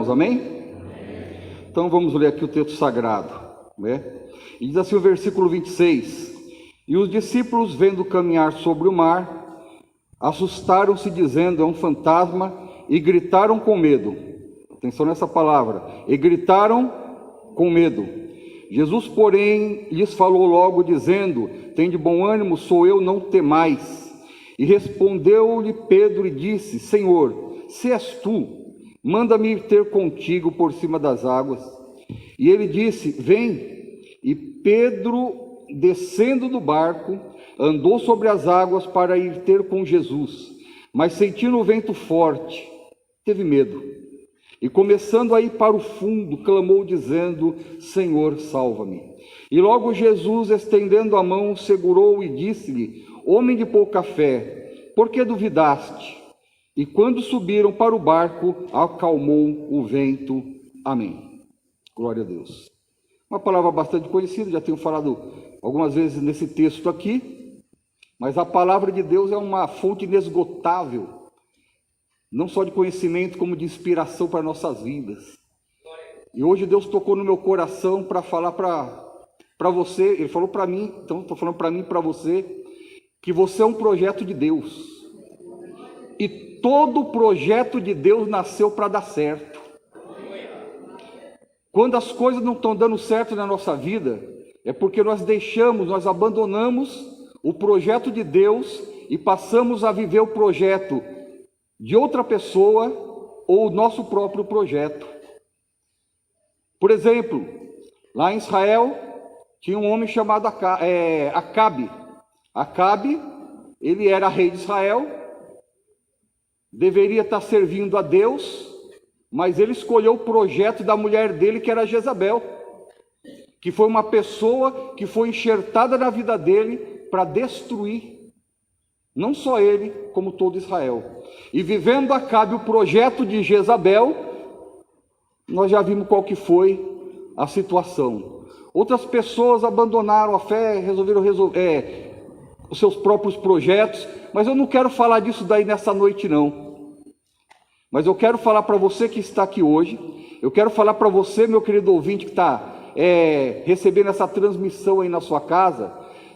Deus, amém? Então vamos ler aqui o texto sagrado, né? E diz assim o versículo 26: E os discípulos, vendo caminhar sobre o mar, assustaram-se, dizendo: é um fantasma, e gritaram com medo. Atenção nessa palavra: e gritaram com medo. Jesus, porém, lhes falou logo, dizendo: tende bom ânimo, sou eu, não temais. E respondeu-lhe Pedro e disse: Senhor, se és tu, manda-me ir ter contigo por cima das águas. E ele disse: vem. E Pedro, descendo do barco, andou sobre as águas para ir ter com Jesus, mas sentindo o vento forte, teve medo. E começando a ir para o fundo, clamou dizendo: Senhor, salva-me. E logo Jesus, estendendo a mão, segurou e disse-lhe: homem de pouca fé, por que duvidaste? E quando subiram para o barco, acalmou o vento. Amém. Glória a Deus. Uma palavra bastante conhecida, já tenho falado algumas vezes nesse texto aqui, mas a palavra de Deus é uma fonte inesgotável, não só de conhecimento, como de inspiração para nossas vidas. E hoje Deus tocou no meu coração para falar para você, Ele falou para mim, então estou falando para mim e para você, que você é um projeto de Deus. E todo projeto de Deus nasceu para dar certo. Quando as coisas não estão dando certo na nossa vida, é porque nós abandonamos o projeto de Deus e passamos a viver o projeto de outra pessoa ou o nosso próprio projeto. Por exemplo, lá em Israel, tinha um homem chamado Acabe. Acabe, ele era rei de Israel, deveria estar servindo a Deus, mas ele escolheu o projeto da mulher dele, que era Jezabel, que foi uma pessoa que foi enxertada na vida dele para destruir, não só ele, como todo Israel. E vivendo Acabe o projeto de Jezabel, nós já vimos qual que foi a situação. Outras pessoas abandonaram a fé, resolveram os seus próprios projetos, mas eu não quero falar disso daí nessa noite não. Mas eu quero falar para você que está aqui hoje, eu quero falar para você, meu querido ouvinte, que está recebendo essa transmissão aí na sua casa.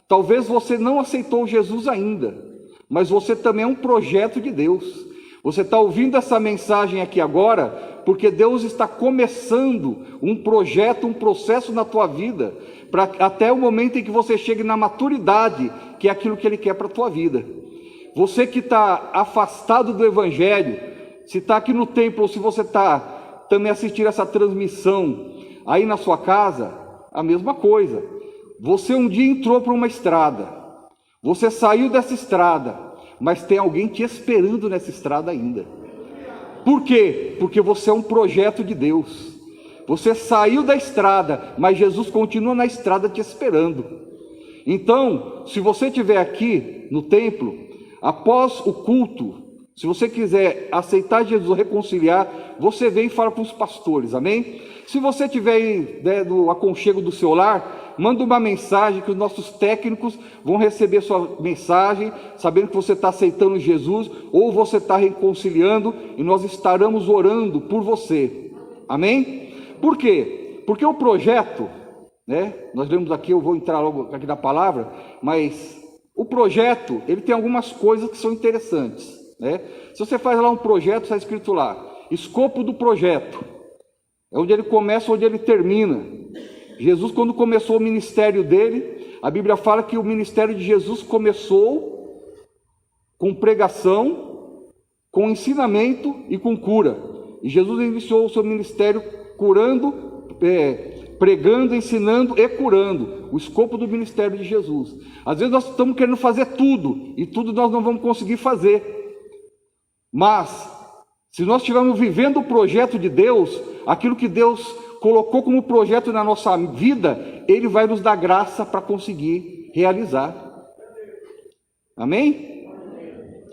Talvez você não aceitou Jesus ainda, mas você também é um projeto de Deus. Você está ouvindo essa mensagem aqui agora, porque Deus está começando um projeto, um processo na tua vida, até o momento em que você chegue na maturidade, que é aquilo que Ele quer para a tua vida. Você que está afastado do Evangelho, se está aqui no templo, ou se você está também assistindo essa transmissão aí na sua casa, a mesma coisa. Você um dia entrou para uma estrada, você saiu dessa estrada, mas tem alguém te esperando nessa estrada ainda. Por quê? Porque você é um projeto de Deus. Você saiu da estrada, mas Jesus continua na estrada te esperando. Então, se você estiver aqui no templo, após o culto, se você quiser aceitar Jesus, reconciliar, você vem e fala com os pastores, amém? Se você estiver aí, no aconchego do seu lar, manda uma mensagem que os nossos técnicos vão receber sua mensagem, sabendo que você está aceitando Jesus, ou você está reconciliando, e nós estaremos orando por você, amém? Por quê? Porque o projeto, né? Nós lemos aqui, eu vou entrar logo aqui na palavra, mas o projeto, ele tem algumas coisas que são interessantes. Se você faz lá um projeto, está escrito lá, escopo do projeto, é onde ele começa, onde ele termina. Jesus, quando começou o ministério dele, a Bíblia fala que o ministério de Jesus começou com pregação, com ensinamento e com cura. E Jesus iniciou o seu ministério curando, pregando, ensinando e curando. O escopo do ministério de Jesus. Às vezes nós estamos querendo fazer tudo, e tudo nós não vamos conseguir fazer. Mas, se nós estivermos vivendo o projeto de Deus, aquilo que Deus colocou como projeto na nossa vida, Ele vai nos dar graça para conseguir realizar. Amém?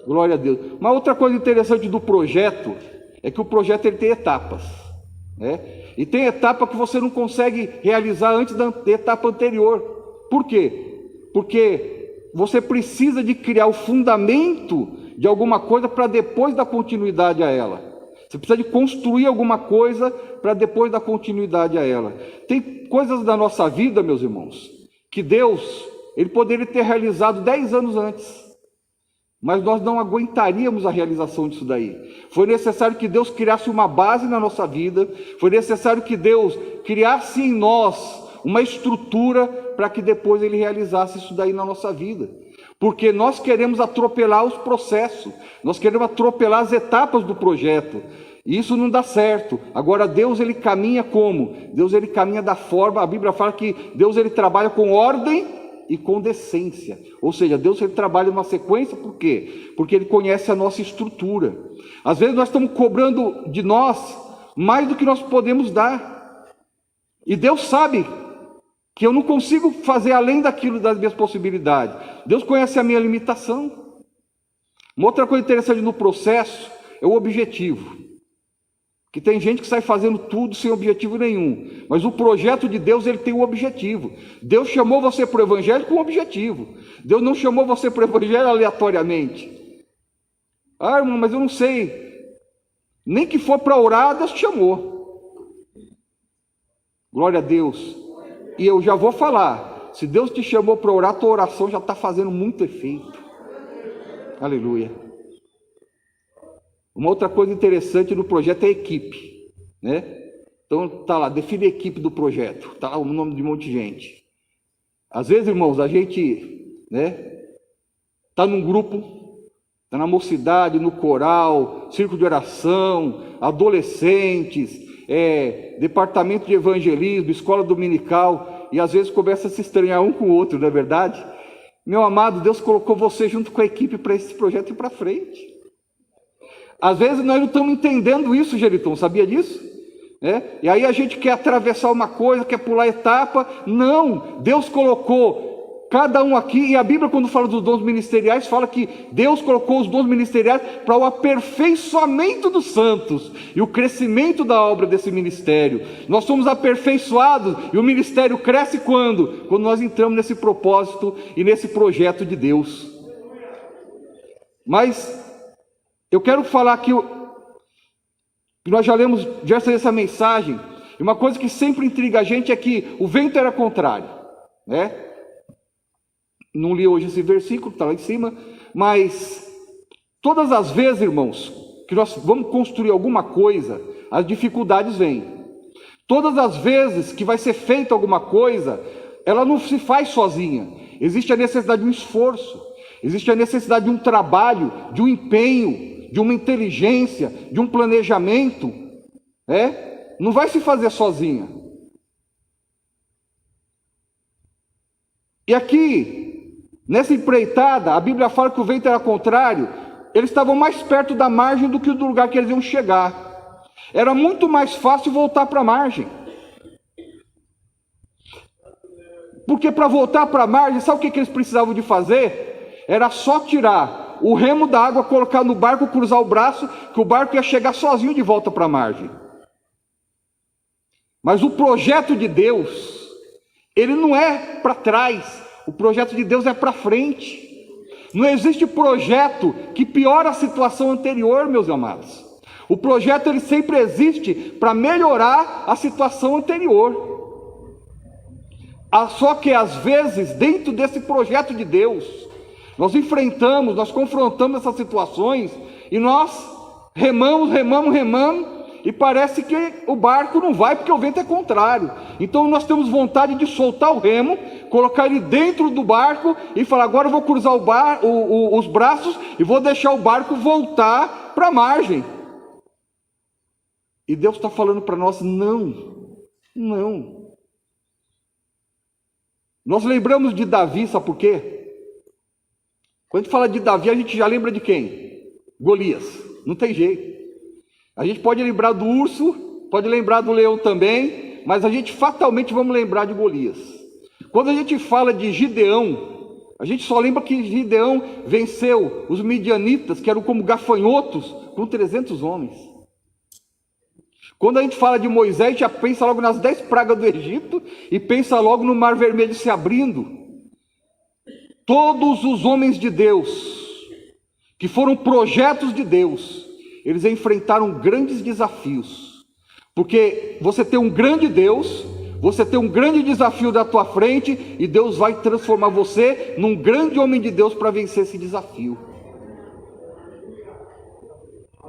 Glória a Deus. Uma outra coisa interessante do projeto, é que o projeto ele tem etapas, né? E tem etapa que você não consegue realizar antes da etapa anterior. Por quê? Porque você precisa de criar o fundamento de alguma coisa para depois dar continuidade a ela. Você precisa de construir alguma coisa para depois dar continuidade a ela. Tem coisas da nossa vida, meus irmãos, que Deus, Ele poderia ter realizado 10 anos antes, mas nós não aguentaríamos a realização disso daí. Foi necessário que Deus criasse uma base na nossa vida, foi necessário que Deus criasse em nós uma estrutura para que depois Ele realizasse isso daí na nossa vida. Porque nós queremos atropelar os processos, nós queremos atropelar as etapas do projeto, e isso não dá certo. Agora Deus, Ele caminha como? Deus, Ele caminha da forma, a Bíblia fala que Deus, Ele trabalha com ordem e com decência, ou seja, Deus, Ele trabalha numa sequência. Por quê? Porque Ele conhece a nossa estrutura. Às vezes nós estamos cobrando de nós mais do que nós podemos dar, e Deus sabe que eu não consigo fazer além daquilo, das minhas possibilidades. Deus conhece a minha limitação. Uma outra coisa interessante no processo é o objetivo. Que tem gente que sai fazendo tudo sem objetivo nenhum. Mas o projeto de Deus, ele tem um objetivo. Deus chamou você para o evangelho com um objetivo. Deus não chamou você para o evangelho aleatoriamente. Ah, irmão, mas eu não sei. Nem que for para orar, Deus te chamou. Glória a Deus. E eu já vou falar, se Deus te chamou para orar, tua oração já está fazendo muito efeito. Aleluia. Uma outra coisa interessante no projeto é a equipe, né? Então está lá, define a equipe do projeto, está lá o nome de um monte de gente. Às vezes, irmãos, a gente, né, está num grupo, está na mocidade, no coral, círculo de oração, adolescentes, departamento de evangelismo, escola dominical, e às vezes começa a se estranhar um com o outro, não é verdade? Meu amado, Deus colocou você junto com a equipe para esse projeto ir para frente. Às vezes nós não estamos entendendo isso, Geriton, sabia disso? E aí a gente quer atravessar uma coisa, quer pular etapa. Não, Deus colocou cada um aqui, e a Bíblia, quando fala dos dons ministeriais, fala que Deus colocou os dons ministeriais para o aperfeiçoamento dos santos e o crescimento da obra desse ministério. Nós somos aperfeiçoados e o ministério cresce quando? Quando nós entramos nesse propósito e nesse projeto de Deus. Mas eu quero falar que nós já lemos essa mensagem, e uma coisa que sempre intriga a gente é que o vento era contrário, né? Não li hoje esse versículo, está lá em cima, mas todas as vezes, irmãos, que nós vamos construir alguma coisa, as dificuldades vêm. Todas as vezes que vai ser feita alguma coisa, ela não se faz sozinha. Existe a necessidade de um esforço, existe a necessidade de um trabalho, de um empenho, de uma inteligência, de um planejamento, não vai se fazer sozinha. E aqui, nessa empreitada, a Bíblia fala que o vento era contrário, eles estavam mais perto da margem do que do lugar que eles iam chegar. Era muito mais fácil voltar para a margem. Porque para voltar para a margem, sabe o que eles precisavam de fazer? Era só tirar o remo da água, colocar no barco, cruzar o braço, que o barco ia chegar sozinho de volta para a margem. Mas o projeto de Deus, ele não é para trás. O projeto de Deus é para frente. Não existe projeto que piora a situação anterior, meus amados. O projeto, ele sempre existe para melhorar a situação anterior. Só que às vezes, dentro desse projeto de Deus, nós enfrentamos, nós confrontamos essas situações, e nós remamos, e parece que o barco não vai porque o vento é contrário. Então nós temos vontade de soltar o remo, colocar ele dentro do barco e falar: agora eu vou cruzar os braços e vou deixar o barco voltar para a margem. E Deus está falando para nós: não. Nós lembramos de Davi, sabe por quê? Quando a gente fala de Davi, a gente já lembra de quem? Golias, não tem jeito. A gente pode lembrar do urso, pode lembrar do leão também, mas a gente fatalmente vamos lembrar de Golias. Quando a gente fala de Gideão, a gente só lembra que Gideão venceu os midianitas, que eram como gafanhotos, com 300 homens. Quando a gente fala de Moisés, a gente já pensa logo nas 10 pragas do Egito, e pensa logo no Mar Vermelho se abrindo. Todos os homens de Deus, que foram projetos de Deus, eles enfrentaram grandes desafios, porque você tem um grande Deus, você tem um grande desafio da tua frente, e Deus vai transformar você num grande homem de Deus para vencer esse desafio.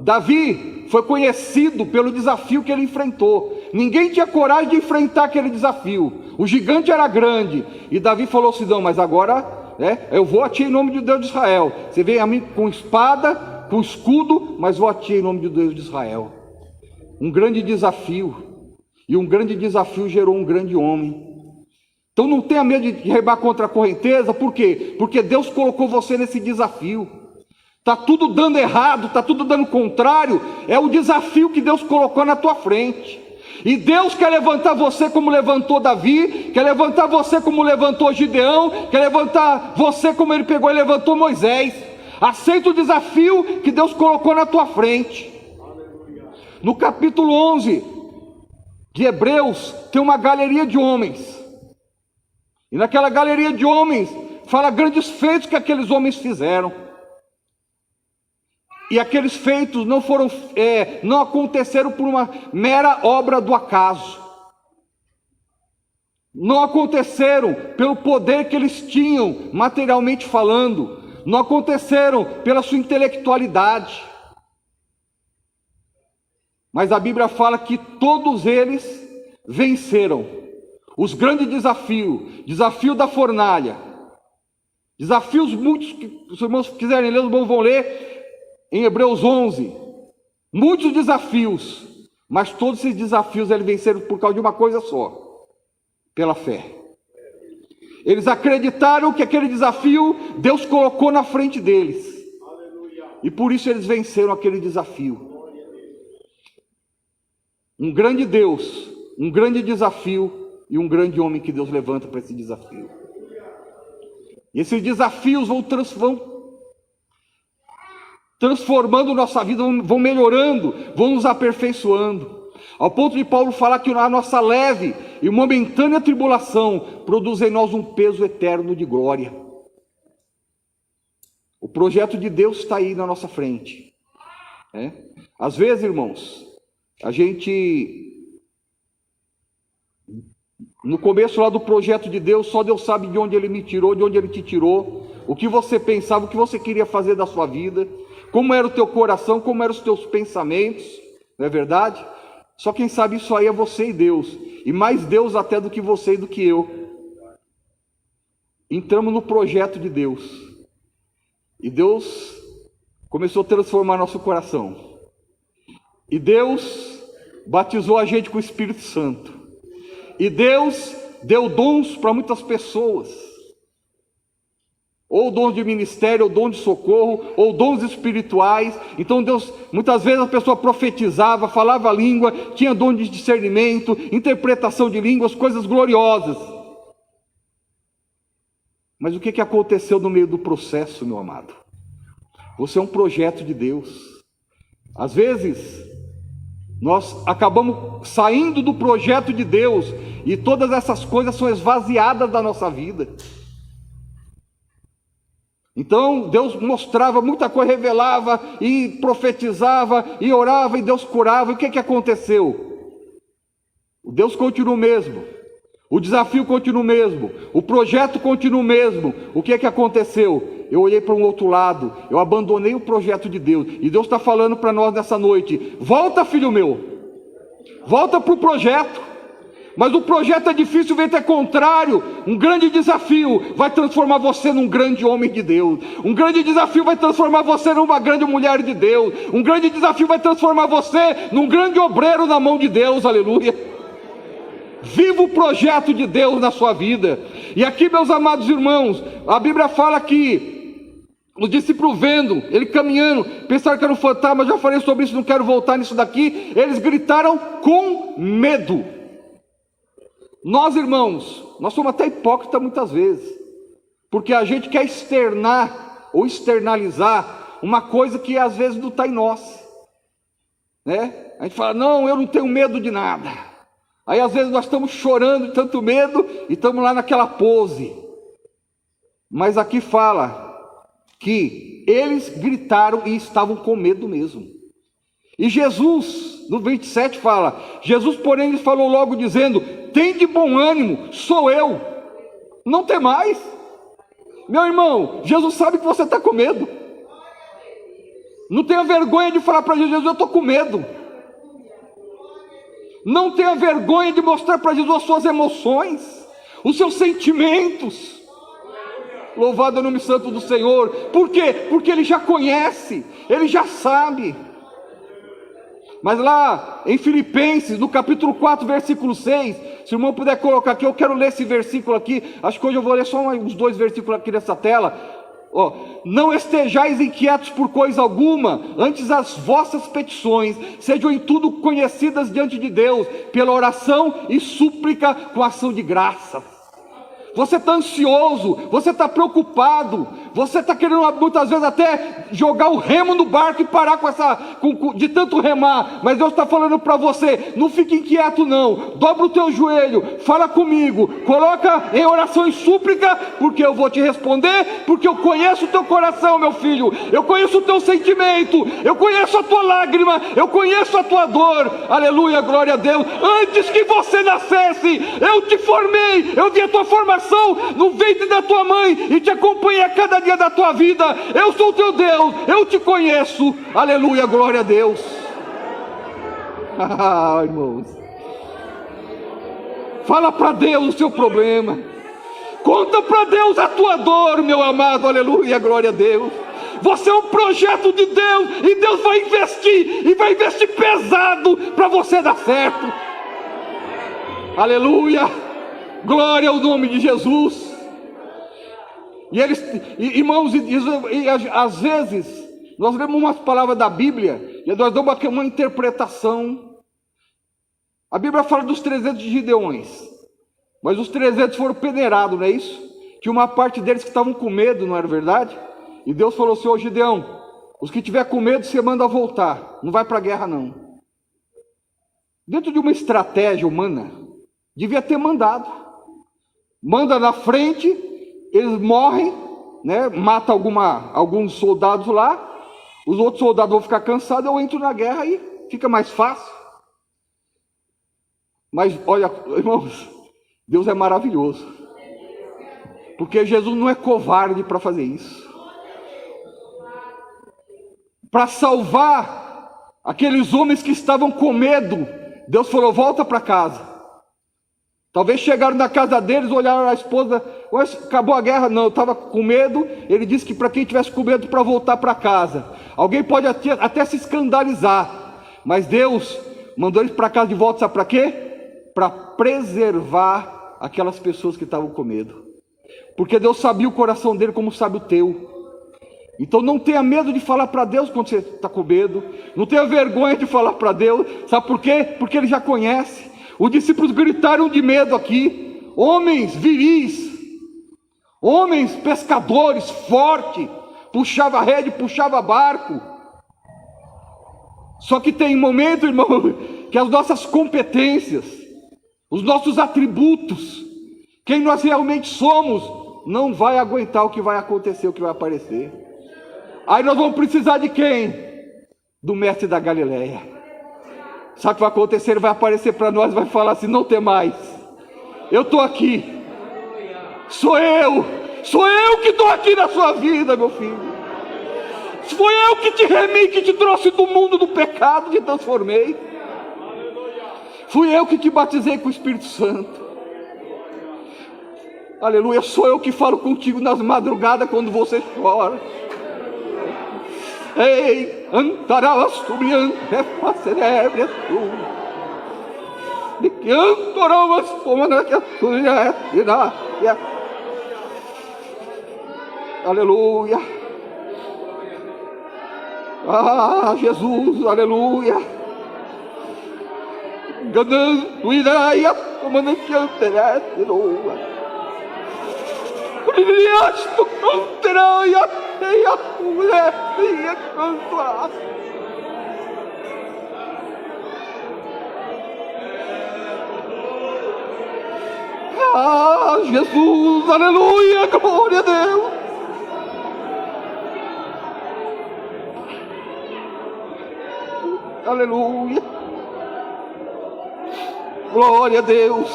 Davi foi conhecido pelo desafio que ele enfrentou. Ninguém tinha coragem de enfrentar aquele desafio. O gigante era grande, e Davi falou assim: não, mas agora eu vou a ti em nome de Deus de Israel. Você vem a mim com espada, com escudo, mas vou a ti em nome de Deus de Israel. Um grande desafio. E um grande desafio gerou um grande homem. Então não tenha medo de remar contra a correnteza. Por quê? Porque Deus colocou você nesse desafio. Está tudo dando errado, está tudo dando contrário. É o desafio que Deus colocou na tua frente. E Deus quer levantar você como levantou Davi, quer levantar você como levantou Gideão, quer levantar você como ele pegou e levantou Moisés. Aceita o desafio que Deus colocou na tua frente. No capítulo 11 de Hebreus, tem uma galeria de homens, e naquela galeria de homens, fala grandes feitos que aqueles homens fizeram, e aqueles feitos não aconteceram por uma mera obra do acaso, não aconteceram pelo poder que eles tinham, materialmente falando, não aconteceram pela sua intelectualidade, mas a Bíblia fala que todos eles venceram os grandes desafios, desafio da fornalha, desafios muitos, que os irmãos quiserem ler, os irmãos vão ler em Hebreus 11, muitos desafios, mas todos esses desafios eles venceram por causa de uma coisa só, pela fé. Eles acreditaram que aquele desafio Deus colocou na frente deles, e por isso eles venceram aquele desafio. Um grande Deus, um grande desafio e um grande homem que Deus levanta para esse desafio. E esses desafios vão transformando nossa vida, vão melhorando, vão nos aperfeiçoando. Ao ponto de Paulo falar que a nossa leve e momentânea tribulação produz em nós um peso eterno de glória. O projeto de Deus está aí na nossa frente. Às vezes, irmãos, a gente, no começo lá do projeto de Deus, só Deus sabe de onde Ele me tirou, de onde Ele te tirou, o que você pensava, o que você queria fazer da sua vida, como era o teu coração, como eram os teus pensamentos, não é verdade? Só quem sabe isso aí é você e Deus, e mais Deus até do que você e do que eu. Entramos no projeto de Deus, e Deus começou a transformar nosso coração, e Deus batizou a gente com o Espírito Santo, e Deus deu dons para muitas pessoas, ou dons de ministério, ou dons de socorro, ou dons espirituais. Então Deus, muitas vezes a pessoa profetizava, falava a língua, tinha dom de discernimento, interpretação de línguas, coisas gloriosas. Mas o que aconteceu no meio do processo, meu amado? Você é um projeto de Deus. Às vezes nós acabamos saindo do projeto de Deus, e todas essas coisas são esvaziadas da nossa vida. Então Deus mostrava muita coisa, revelava, e profetizava, e orava, e Deus curava. E o que aconteceu? O Deus continua o mesmo, o desafio continua o mesmo, o projeto continua o mesmo. O que aconteceu? Eu olhei para um outro lado, eu abandonei o projeto de Deus, e Deus está falando para nós nessa noite: volta, filho meu, volta para o projeto. Mas o projeto é difícil, vem ter contrário. Um grande desafio vai transformar você num grande homem de Deus. Um grande desafio vai transformar você numa grande mulher de Deus. Um grande desafio vai transformar você num grande obreiro na mão de Deus, aleluia. Viva o projeto de Deus na sua vida. E aqui, meus amados irmãos, a Bíblia fala que os discípulos vendo, ele caminhando, pensaram que era um fantasma. Já falei sobre isso, não quero voltar nisso daqui. Eles gritaram com medo. Nós, irmãos, nós somos até hipócritas muitas vezes, porque a gente quer externar ou externalizar uma coisa que às vezes não está em nós, né? A gente fala: não, eu não tenho medo de nada. Aí às vezes nós estamos chorando de tanto medo e estamos lá naquela pose. Mas aqui fala que eles gritaram e estavam com medo mesmo. E Jesus, no 27 fala, Jesus porém lhes falou logo dizendo, tem de bom ânimo, sou eu, não tem mais. Meu irmão, Jesus sabe que você está com medo. Não tenha vergonha de falar para Jesus, eu estou com medo. Não tenha vergonha de mostrar para Jesus as suas emoções, os seus sentimentos. Louvado é o nome santo do Senhor. Por quê? Porque Ele já conhece, Ele já sabe. Mas lá em Filipenses, no capítulo 4, versículo 6, se o irmão puder colocar aqui, eu quero ler esse versículo aqui, acho que hoje eu vou ler só uns 2 versículos aqui nessa tela. Não estejais inquietos por coisa alguma, antes as vossas petições sejam em tudo conhecidas diante de Deus, pela oração e súplica com ação de graça. Você está ansioso, você está preocupado, você está querendo muitas vezes até jogar o remo no barco e parar de tanto remar, mas Deus está falando para você, não fique inquieto não, dobra o teu joelho, fala comigo, coloca em oração e súplica, porque eu vou te responder, porque eu conheço o teu coração, meu filho, eu conheço o teu sentimento, eu conheço a tua lágrima, eu conheço a tua dor, aleluia, glória a Deus. Antes que você nascesse, eu te formei, eu vi a tua formação no ventre da tua mãe e te acompanhei a cada dia da tua vida. Eu sou o teu Deus, eu te conheço, aleluia, glória a Deus. Irmãos, fala para Deus o seu problema, conta para Deus a tua dor, meu amado, aleluia, glória a Deus. Você é um projeto de Deus e Deus vai investir, e vai investir pesado para você dar certo, aleluia, glória ao nome de Jesus. E eles, irmãos, às vezes nós lemos umas palavras da Bíblia e nós damos uma interpretação. A Bíblia fala dos 300 gideões, mas os 300 foram peneirados, não é isso? Tinha uma parte deles que estavam com medo, não era verdade? E Deus falou assim, ô Gideão, os que tiver com medo você manda voltar, não vai para a guerra não. Dentro de uma estratégia humana, devia ter mandado. Manda na frente, eles morrem, né? Mata alguns soldados lá, os outros soldados vão ficar cansados, eu entro na guerra e fica mais fácil. Mas olha, irmãos, Deus é maravilhoso, porque Jesus não é covarde para fazer isso. Para salvar aqueles homens que estavam com medo, Deus falou, volta para casa. Talvez chegaram na casa deles, olharam a esposa, acabou a guerra, não, eu estava com medo. Ele disse que para quem tivesse com medo, para voltar para casa. Alguém pode até se escandalizar, mas Deus mandou eles para casa de volta, sabe para quê? Para preservar aquelas pessoas que estavam com medo, porque Deus sabia o coração dele como sabe o teu. Então não tenha medo de falar para Deus quando você está com medo, não tenha vergonha de falar para Deus, sabe por quê? Porque Ele já conhece. Os discípulos gritaram de medo aqui, homens viris, homens pescadores, forte, puxava rede, puxava barco. Só que tem momento, irmão, que as nossas competências, os nossos atributos, quem nós realmente somos, não vai aguentar o que vai acontecer, o que vai aparecer. Aí nós vamos precisar de quem? Do mestre da Galileia. Sabe o que vai acontecer? Ele vai aparecer para nós e vai falar assim, não tem mais, eu estou aqui, sou eu que estou aqui na sua vida, meu filho. Foi eu que te remi, que te trouxe do mundo do pecado, te transformei. Fui eu que te batizei com o Espírito Santo. Aleluia, sou eu que falo contigo nas madrugadas quando você chora. Ei, antarás subiando, é facerebre tu. De que antarás comando que a sua é. Aleluia. Ah, Jesus, aleluia. Ganando ideia, comando que antarás de novo. Brilhaste contra e a mulher ia cantar. Ah, Jesus, aleluia, glória a Deus. Aleluia. Glória a Deus.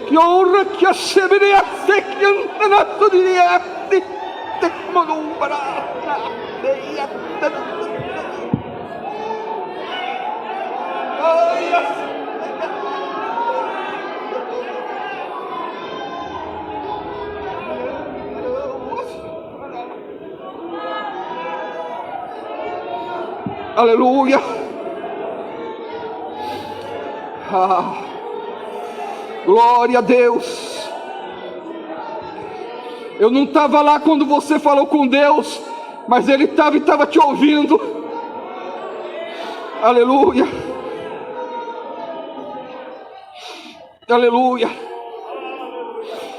Que honra que a severia se que anato diria te como para aleluia. Glória a Deus. Eu não estava lá quando você falou com Deus, mas Ele estava e estava te ouvindo. Aleluia. Aleluia.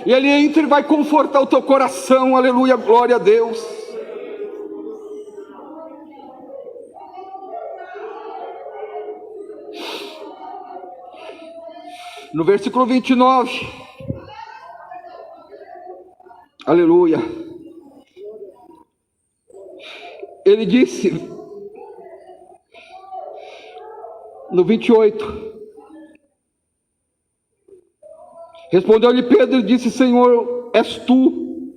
E Ele entra e vai confortar o teu coração. Aleluia, glória a Deus. No versículo 29, aleluia, ele disse, no 28, respondeu-lhe Pedro e disse: Senhor, és tu,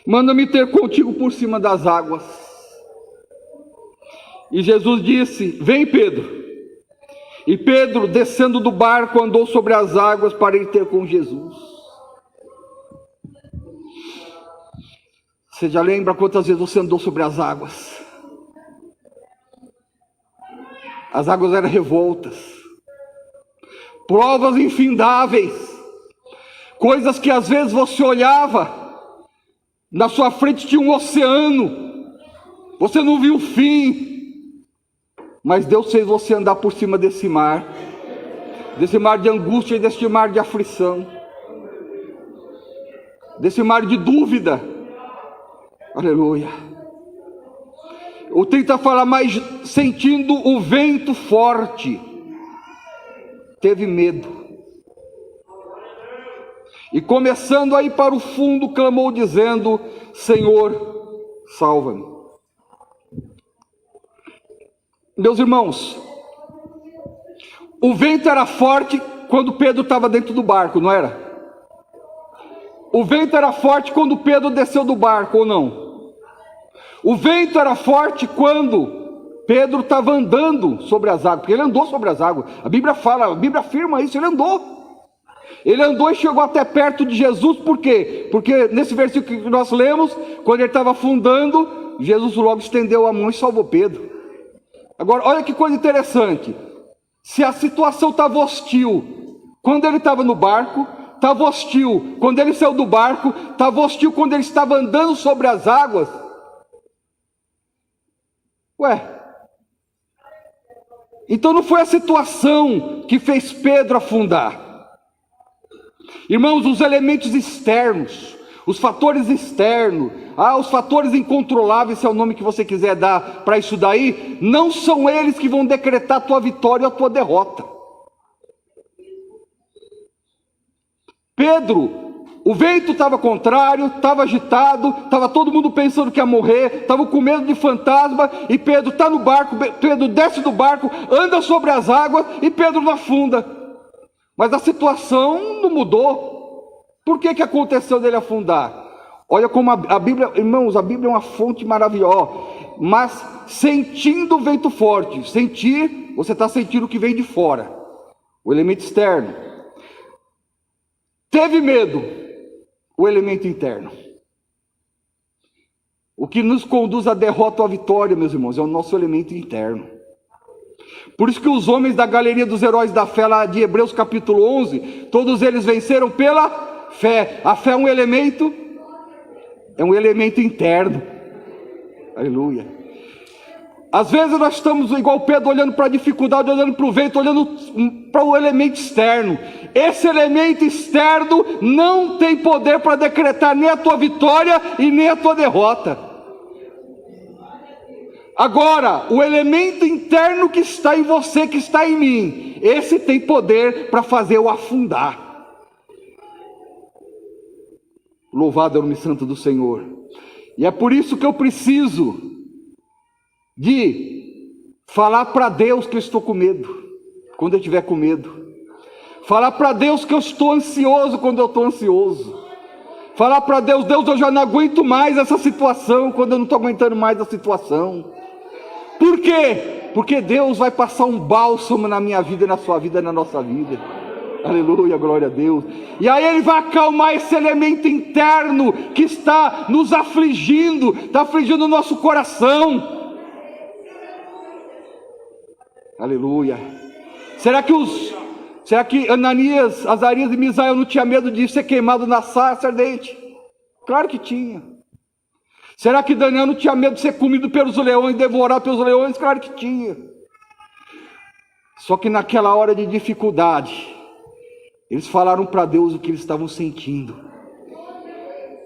manda-me ter contigo por cima das águas. E Jesus disse: vem, Pedro. E Pedro, descendo do barco, andou sobre as águas para ir ter com Jesus. Você já lembra quantas vezes você andou sobre as águas? As águas eram revoltas, provas infindáveis, coisas que às vezes você olhava, na sua frente tinha um oceano, você não viu o fim. Mas Deus fez você andar por cima desse mar de angústia e desse mar de aflição, desse mar de dúvida. Aleluia. Eu tento falar mais, sentindo o vento forte, teve medo, e começando a ir para o fundo, clamou dizendo: Senhor, salva-me. Meus irmãos, o vento era forte quando Pedro estava dentro do barco, não era? O vento era forte quando Pedro desceu do barco, ou não? O vento era forte quando Pedro estava andando sobre as águas, porque ele andou sobre as águas. A Bíblia fala, a Bíblia afirma isso, ele andou. Ele andou e chegou até perto de Jesus, por quê? Porque nesse versículo que nós lemos, quando ele estava afundando, Jesus logo estendeu a mão e salvou Pedro. Agora, olha que coisa interessante. Se a situação estava hostil quando ele estava no barco, estava hostil quando ele saiu do barco, estava hostil quando ele estava andando sobre as águas. Então não foi a situação que fez Pedro afundar. Irmãos, os elementos externos, os fatores externos, os fatores incontroláveis, se é o nome que você quiser dar para isso daí, não são eles que vão decretar a tua vitória ou a tua derrota. Pedro, o vento estava contrário, estava agitado, estava todo mundo pensando que ia morrer, estava com medo de fantasma, e Pedro está no barco, Pedro desce do barco, anda sobre as águas, e Pedro não afunda. Mas a situação não mudou. Por que aconteceu dele afundar? Olha como a Bíblia, irmãos, a Bíblia é uma fonte maravilhosa. Mas sentindo o vento forte, sentir, você está sentindo o que vem de fora, o elemento externo. Teve medo, o elemento interno. O que nos conduz à derrota ou à vitória, meus irmãos, é o nosso elemento interno. Por isso que os homens da galeria dos heróis da fé, lá de Hebreus capítulo 11, todos eles venceram pela fé. A fé é um elemento interno. Aleluia. Às vezes nós estamos igual Pedro, olhando para a dificuldade, olhando para o vento, olhando para o elemento externo. Esse elemento externo não tem poder para decretar nem a tua vitória e nem a tua derrota. Agora, o elemento interno que está em você, que está em mim, esse tem poder para fazer eu afundar. Louvado é o nome santo do Senhor. E é por isso que eu preciso de falar para Deus que eu estou com medo, quando eu estiver com medo. Falar para Deus que eu estou ansioso quando eu estou ansioso. Falar para Deus, Deus, eu já não aguento mais essa situação, quando eu não estou aguentando mais a situação. Por quê? Porque Deus vai passar um bálsamo na minha vida, na sua vida, na nossa vida. Aleluia, glória a Deus. E aí Ele vai acalmar esse elemento interno que está nos afligindo, está afligindo o nosso coração. Aleluia. Será que Ananias, Azarias e Misael não tinha medo de ser queimado na sarça ardente? Claro que tinha. Será que Daniel não tinha medo de ser comido pelos leões, devorado pelos leões? Claro que tinha. Só que naquela hora de dificuldade, eles falaram para Deus o que eles estavam sentindo.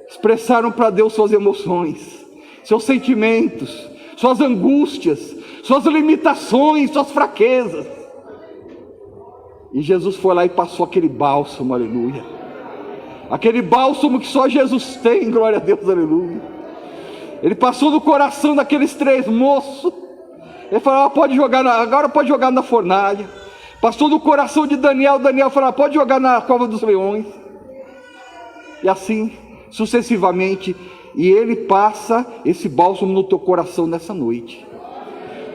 Expressaram para Deus suas emoções, seus sentimentos, suas angústias, suas limitações, suas fraquezas. E Jesus foi lá e passou aquele bálsamo, aleluia. Aquele bálsamo que só Jesus tem, glória a Deus, aleluia. Ele passou no coração daqueles 3 moços. Ele falou, agora pode jogar na fornalha. Passou no coração de Daniel. Daniel falou, pode jogar na cova dos leões. E assim, sucessivamente. E ele passa esse bálsamo no teu coração nessa noite.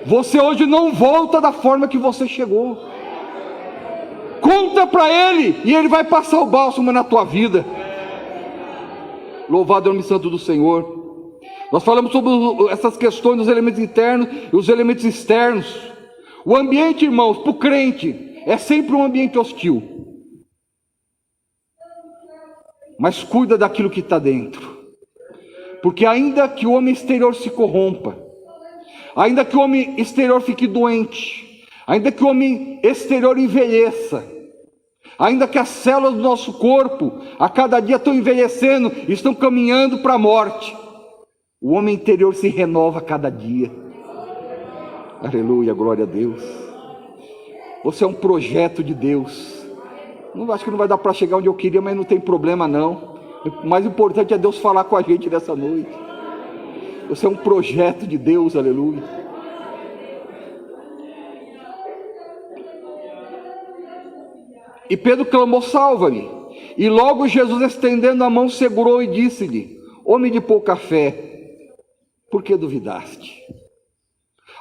Você hoje não volta da forma que você chegou. Conta para Ele, e Ele vai passar o bálsamo na tua vida. Louvado é o nome santo do Senhor. Nós falamos sobre essas questões dos elementos internos e os elementos externos. O ambiente, irmãos, para o crente, é sempre um ambiente hostil. Mas cuida daquilo que está dentro. Porque ainda que o homem exterior se corrompa, ainda que o homem exterior fique doente, ainda que o homem exterior envelheça, ainda que as células do nosso corpo a cada dia estão envelhecendo, estão caminhando para a morte, o homem interior se renova a cada dia. Aleluia, glória a Deus. Você é um projeto de Deus. Não acho que não vai dar para chegar onde eu queria, mas não tem problema não. O mais importante é Deus falar com a gente nessa noite. Você é um projeto de Deus, aleluia. E Pedro clamou, salva-me. E logo Jesus, estendendo a mão, segurou e disse-lhe, homem de pouca fé, por que duvidaste?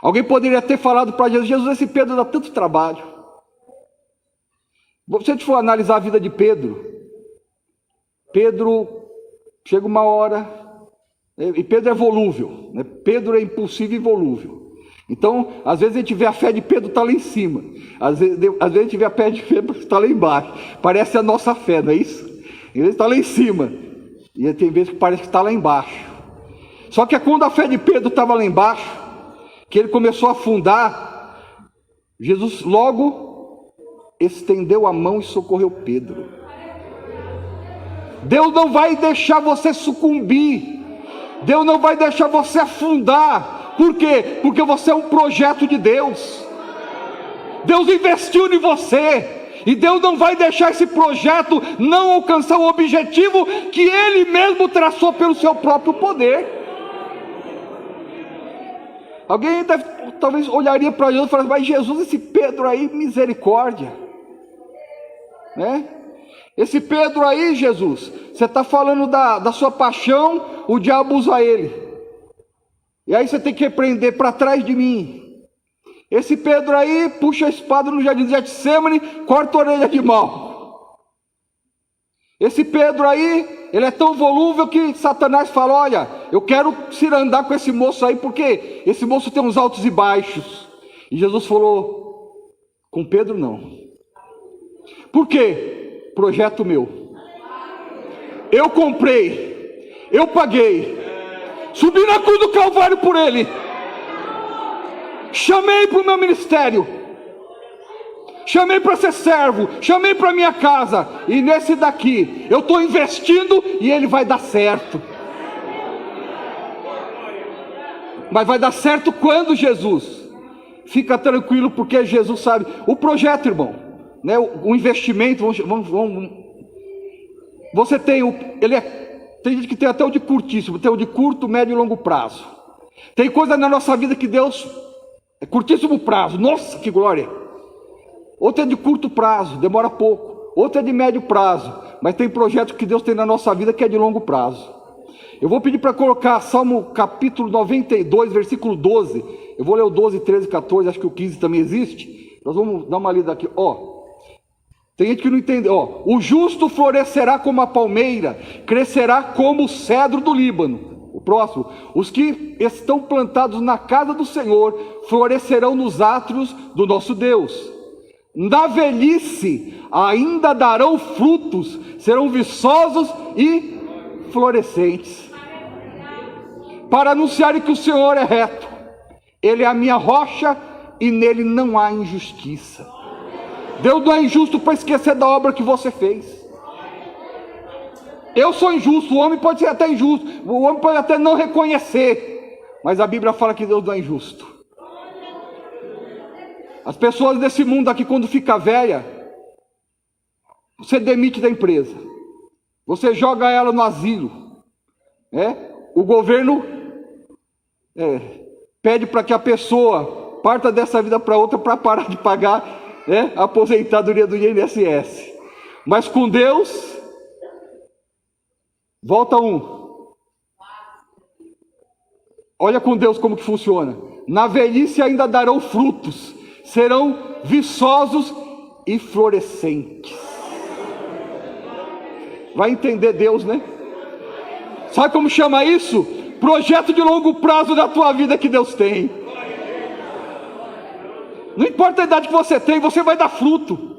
Alguém poderia ter falado para Jesus, Jesus, esse Pedro dá tanto trabalho. Se a gente for analisar a vida de Pedro, chega uma hora, e Pedro é volúvel, né? Pedro é impulsivo e volúvel. Então, às vezes a gente vê a fé de Pedro está lá em cima, às vezes a gente vê a fé de Pedro está lá embaixo. Parece a nossa fé, não é isso? Às vezes está lá em cima, e tem vezes que parece que está lá embaixo. Só que quando a fé de Pedro estava lá embaixo, que ele começou a afundar, Jesus logo estendeu a mão e socorreu Pedro. Deus não vai deixar você sucumbir, Deus não vai deixar você afundar. Por quê? Porque você é um projeto de Deus. Deus investiu em você, e Deus não vai deixar esse projeto não alcançar o objetivo que Ele mesmo traçou pelo seu próprio poder. Alguém talvez olharia para Jesus e falaria, mas Jesus, esse Pedro aí, misericórdia, né? Esse Pedro aí, Jesus, você está falando da sua paixão, o diabo usa ele, e aí você tem que repreender para trás de mim. Esse Pedro aí, puxa a espada no jardim de Getsemane, corta a orelha de mal. Esse Pedro aí, ele é tão volúvel que Satanás fala, olha, eu quero cirandar com esse moço aí, porque esse moço tem uns altos e baixos. E Jesus falou, com Pedro não. Por quê? Projeto meu. Eu comprei, eu paguei, subi na cruz do Calvário por ele, chamei para o meu ministério, chamei para ser servo, chamei para minha casa, e nesse daqui eu estou investindo e ele vai dar certo. Mas vai dar certo quando, Jesus? Fica tranquilo, porque Jesus sabe. O projeto, irmão, né? O investimento, você tem, ele é Tem gente que tem até o de curtíssimo, tem o de curto, médio e longo prazo. Tem coisa na nossa vida que Deus é curtíssimo prazo, nossa, que glória. Outra é de curto prazo, demora pouco. Outra é de médio prazo, mas tem projeto que Deus tem na nossa vida que é de longo prazo. Eu vou pedir para colocar Salmo capítulo 92, versículo 12. Eu vou ler o 12, 13, 14, acho que o 15 também existe. Nós vamos dar uma lida aqui, Tem gente que não entende, o justo florescerá como a palmeira, crescerá como o cedro do Líbano. O próximo, os que estão plantados na casa do Senhor, florescerão nos átrios do nosso Deus. Na velhice ainda darão frutos, serão viçosos e florescentes, para anunciarem que o Senhor é reto. Ele é a minha rocha e nele não há injustiça. Deus não é injusto para esquecer da obra que você fez. Eu sou injusto, o homem pode ser até injusto, o homem pode até não reconhecer, mas a Bíblia fala que Deus não é injusto. As pessoas desse mundo aqui, quando fica velha, você demite da empresa, você joga ela no asilo, o governo pede para que a pessoa parta dessa vida para outra para parar de pagar a aposentadoria do INSS. Mas com Deus, volta um. Olha com Deus como que funciona. Na velhice ainda darão frutos, serão viçosos e florescentes. Vai entender Deus, né? Sabe como chama isso? Projeto de longo prazo da tua vida que Deus tem. Não importa a idade que você tem, você vai dar fruto.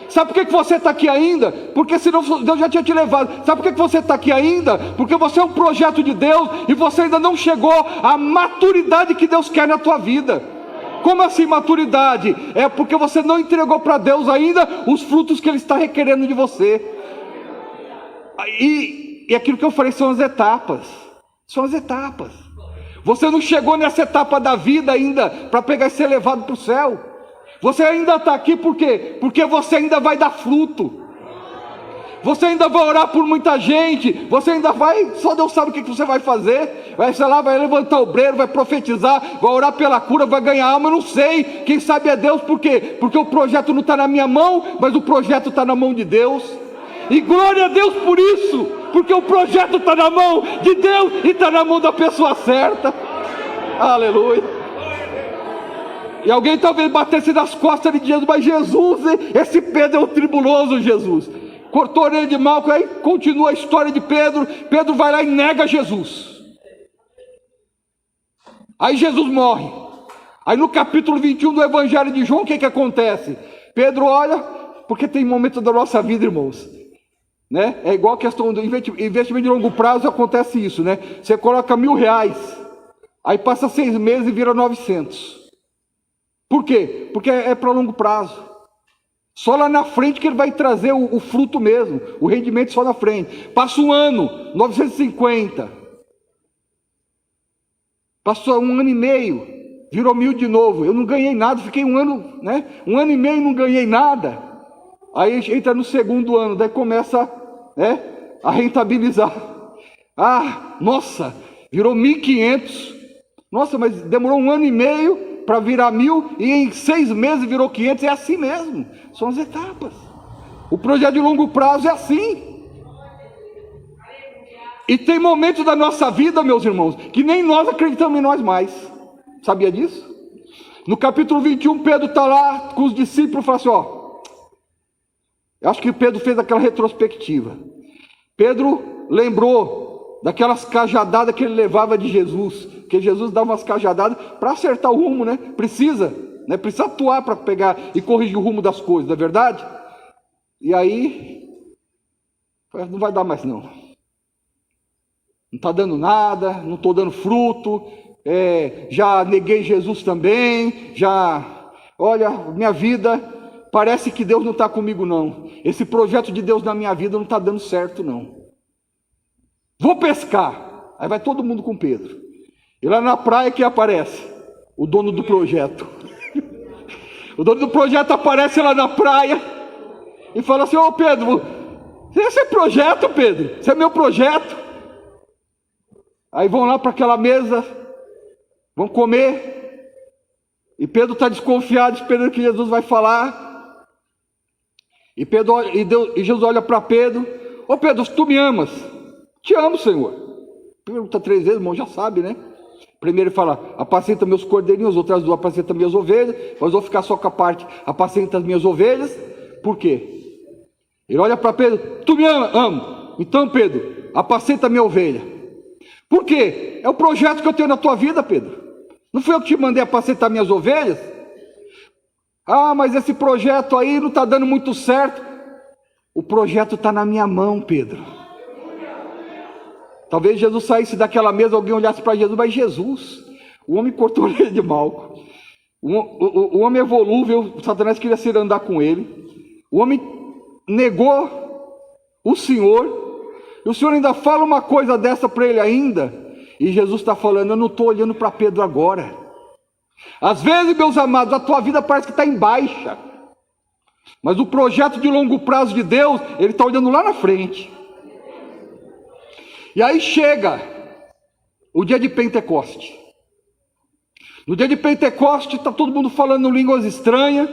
Sabe por que você está aqui ainda? Porque senão Deus já tinha te levado. Sabe por que você está aqui ainda? Porque você é um projeto de Deus e você ainda não chegou à maturidade que Deus quer na tua vida. Como assim maturidade? É porque você não entregou para Deus ainda os frutos que Ele está requerendo de você. E aquilo que eu falei são as etapas. São as etapas. Você não chegou nessa etapa da vida ainda para pegar e ser levado para o céu. Você ainda está aqui por quê? Porque você ainda vai dar fruto. Você ainda vai orar por muita gente. Você ainda vai, só Deus sabe o que você vai fazer. Vai, sei lá, vai levantar o obreiro, vai profetizar, vai orar pela cura, vai ganhar alma, eu não sei. Quem sabe é Deus, por quê? Porque o projeto não está na minha mão, mas o projeto está na mão de Deus. E glória a Deus por isso, porque o projeto está na mão de Deus e está na mão da pessoa certa. Aleluia. E alguém talvez batesse nas costas de Jesus, mas Jesus, esse Pedro é um tribuloso, Jesus. Cortou ele de mal, aí continua a história de Pedro. Pedro vai lá e nega Jesus. Aí Jesus morre. Aí no capítulo 21 do Evangelho de João, o que acontece? Pedro olha, porque tem momento da nossa vida, irmãos, é igual a questão do investimento de longo prazo, acontece isso, Você coloca R$1.000, aí passa 6 meses e vira 900. Por quê? Porque é para longo prazo. Só lá na frente que ele vai trazer o fruto mesmo, o rendimento só na frente. Passa um ano, 950. Passou um ano e meio, virou 1.000 de novo. Eu não ganhei nada, fiquei um ano, um ano e meio e não ganhei nada. Aí entra no segundo ano, daí começa a rentabilizar. Nossa, virou 1.500. Nossa, mas demorou um ano e meio para virar 1.000 e em 6 meses virou 500. É assim mesmo, são as etapas. O projeto de longo prazo é assim. E tem momentos da nossa vida, meus irmãos, que nem nós acreditamos em nós mais. Sabia disso? No capítulo 21, Pedro está lá com os discípulos e fala assim, eu acho que Pedro fez aquela retrospectiva. Pedro lembrou daquelas cajadadas que ele levava de Jesus, que Jesus dava umas cajadadas para acertar o rumo, Precisa atuar para pegar e corrigir o rumo das coisas, não é verdade? E aí, não vai dar mais não. Não está dando nada, não estou dando fruto, já neguei Jesus também, olha, minha vida, parece que Deus não está comigo não. Esse projeto de Deus na minha vida não está dando certo não. Vou pescar. Aí vai todo mundo com Pedro. E lá na praia que aparece o dono do projeto. O dono do projeto aparece lá na praia e fala assim, Pedro, esse é projeto, Pedro, esse é meu projeto. Aí vão lá para aquela mesa, vão comer, e Pedro está desconfiado, esperando que Jesus vai falar. E Jesus olha para Pedro: ô Pedro, tu me amas? Te amo, Senhor. Pergunta 3 vezes, o irmão já sabe, né? Primeiro ele fala: apacenta meus cordeirinhos, outras 2, apacenta minhas ovelhas. Mas vou ficar só com a parte: apacenta as minhas ovelhas. Por quê? Ele olha para Pedro: tu me ama? Amo. Então, Pedro, apacenta a minha ovelha. Por quê? É o projeto que eu tenho na tua vida, Pedro. Não fui eu que te mandei apacentar minhas ovelhas? Ah, mas esse projeto aí não está dando muito certo. O projeto está na minha mão, Pedro. Talvez Jesus saísse daquela mesa, alguém olhasse para Jesus: mas Jesus, o homem cortou ele de Malco. O homem é volúvel, Satanás queria se andar com ele. O homem negou o Senhor. E o Senhor ainda fala uma coisa dessa para ele ainda. E Jesus está falando: eu não estou olhando para Pedro agora. Às vezes, meus amados, a tua vida parece que está em baixa. Mas o projeto de longo prazo de Deus, Ele está olhando lá na frente. E aí chega o dia de Pentecoste. No dia de Pentecoste está todo mundo falando línguas estranhas.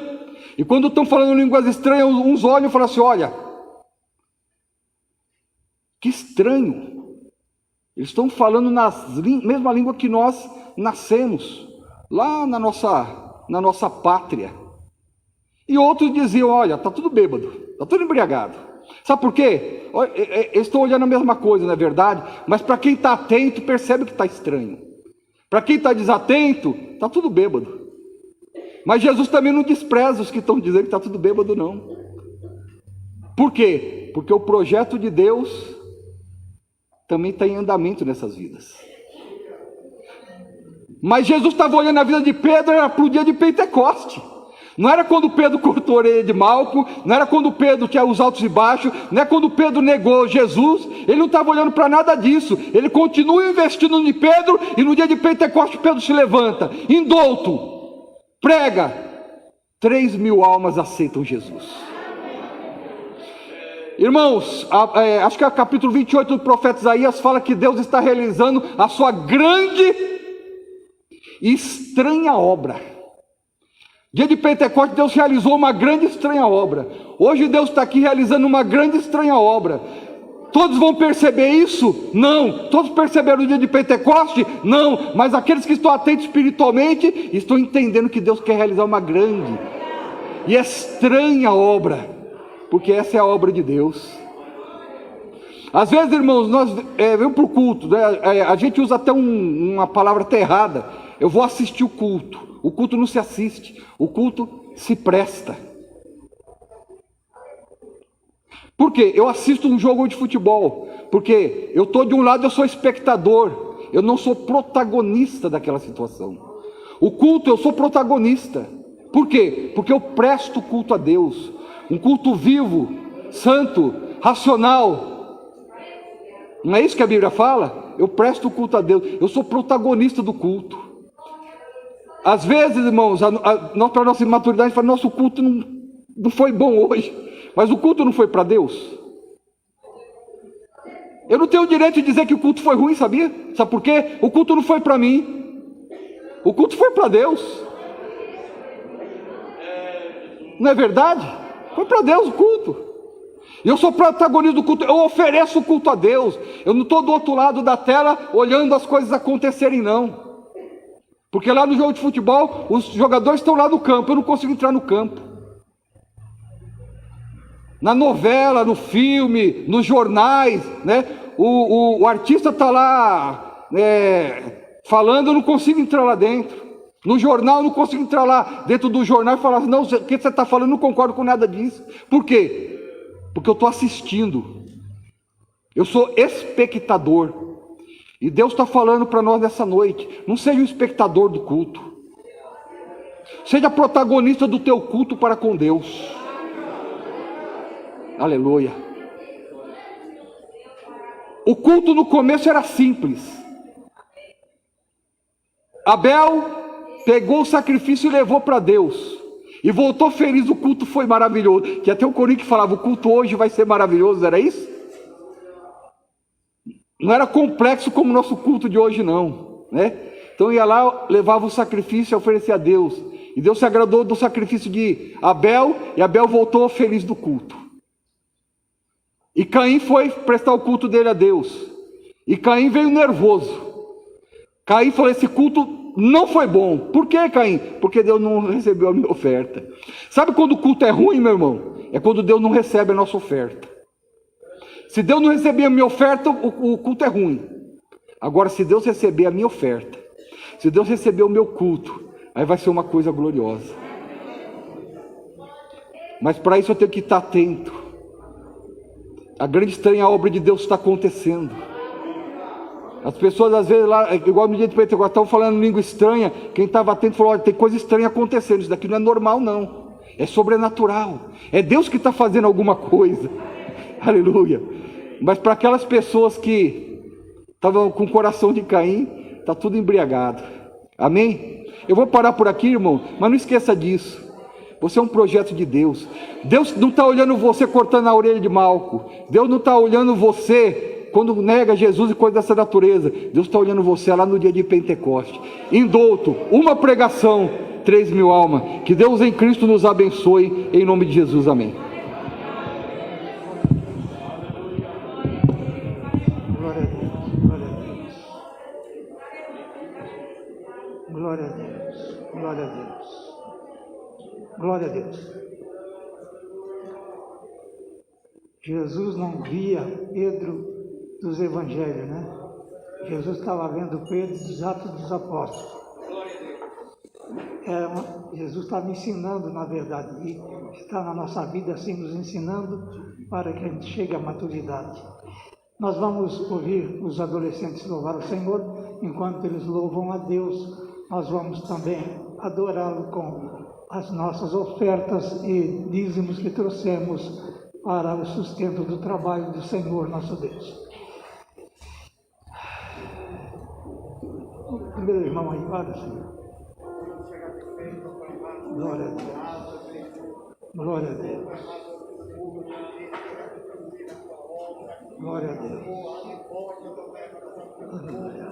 E quando estão falando línguas estranhas, uns olham e falam assim: olha, que estranho. Eles estão falando na mesma língua que nós nascemos, lá na nossa pátria. E outros diziam: olha, está tudo bêbado, está tudo embriagado. Sabe por quê? Eles estão olhando a mesma coisa, não é verdade? Mas para quem está atento, percebe que está estranho. Para quem está desatento, está tudo bêbado. Mas Jesus também não despreza os que estão dizendo que está tudo bêbado, não. Por quê? Porque o projeto de Deus também está em andamento nessas vidas. Mas Jesus estava olhando a vida de Pedro, era para o dia de Pentecoste. Não era quando Pedro cortou a orelha de Malco, não era quando Pedro tinha os altos e baixos, não é quando Pedro negou Jesus. Ele não estava olhando para nada disso. Ele continua investindo em Pedro, e no dia de Pentecoste Pedro se levanta, indouto, prega, 3.000 almas aceitam Jesus. Irmãos, acho que é o capítulo 28 do profeta Isaías fala que Deus está realizando a sua grande e estranha obra. Dia de Pentecostes, Deus realizou uma grande e estranha obra. Hoje Deus está aqui realizando uma grande e estranha obra. Todos vão perceber isso? Não. Todos perceberam no dia de Pentecostes? Não. Mas aqueles que estão atentos espiritualmente estão entendendo que Deus quer realizar uma grande e estranha obra, porque essa é a obra de Deus. Às vezes, irmãos, nós vamos para o culto, né? A gente usa até uma palavra até errada: eu vou assistir o culto. O culto não se assiste, o culto se presta. Por quê? Eu assisto um jogo de futebol, porque eu estou de um lado, eu sou espectador, eu não sou protagonista daquela situação. O culto, eu sou protagonista. Por quê? Porque eu presto culto a Deus, um culto vivo, santo, racional. Não é isso que a Bíblia fala? Eu presto culto a Deus, eu sou protagonista do culto. Às vezes, irmãos, para a nossa imaturidade, fala: nosso culto não foi bom hoje. Mas o culto não foi para Deus. Eu não tenho o direito de dizer que o culto foi ruim, sabia? Sabe por quê? O culto não foi para mim. O culto foi para Deus. Não é verdade? Foi para Deus o culto. Eu sou protagonista do culto, eu ofereço o culto a Deus. Eu não estou do outro lado da tela olhando as coisas acontecerem, não. Porque lá no jogo de futebol, os jogadores estão lá no campo, eu não consigo entrar no campo. Na novela, no filme, nos jornais, né? O artista está lá falando, eu não consigo entrar lá dentro. No jornal, eu não consigo entrar lá dentro do jornal e falar assim: não, o que você está falando, eu não concordo com nada disso. Por quê? Porque eu estou assistindo. Eu sou espectador. E Deus está falando para nós nessa noite: não seja um espectador do culto, seja protagonista do teu culto para com Deus. Aleluia. O culto no começo era simples. Abel pegou o sacrifício e levou para Deus, e voltou feliz. O culto foi maravilhoso. Que até o Corinho que falava: o culto hoje vai ser maravilhoso, era isso? Não era complexo como o nosso culto de hoje, não, né? Então ia lá, levava o sacrifício e oferecia a Deus. E Deus se agradou do sacrifício de Abel, e Abel voltou feliz do culto. E Caim foi prestar o culto dele a Deus. E Caim veio nervoso. Caim falou: esse culto não foi bom. Por que, Caim? Porque Deus não recebeu a minha oferta. Sabe quando o culto é ruim, meu irmão? É quando Deus não recebe a nossa oferta. Se Deus não receber a minha oferta, o culto é ruim. Agora, se Deus receber a minha oferta, se Deus receber o meu culto, aí vai ser uma coisa gloriosa. Mas para isso eu tenho que estar atento. A grande estranha obra de Deus está acontecendo. As pessoas às vezes lá, igual no dia de Pentecostes, estavam falando língua estranha. Quem estava atento falou: olha, tem coisa estranha acontecendo. Isso daqui não é normal, não. É sobrenatural. É Deus que está fazendo alguma coisa. Aleluia. Mas para aquelas pessoas que estavam com o coração de Caim, está tudo embriagado. Amém? Eu vou parar por aqui, irmão, mas não esqueça disso. Você é um projeto de Deus. Deus não está olhando você cortando a orelha de Malco. Deus não está olhando você quando nega Jesus e coisa dessa natureza. Deus está olhando você lá no dia de Pentecoste. Indouto, uma pregação, 3.000 almas. Que Deus em Cristo nos abençoe, em nome de Jesus, amém. Glória a Deus, glória a Deus, glória a Deus. Jesus não via Pedro dos Evangelhos, né? Jesus estava vendo Pedro dos Atos dos Apóstolos. Jesus estava ensinando, na verdade, e está na nossa vida assim, nos ensinando para que a gente chegue à maturidade. Nós vamos ouvir os adolescentes louvar o Senhor. Enquanto eles louvam a Deus, nós vamos também adorá-lo com as nossas ofertas e dízimos que trouxemos para o sustento do trabalho do Senhor nosso Deus. O primeiro irmão aí, olha, Senhor. Glória a Deus. Glória a Deus. Glória a Deus. Aleluia.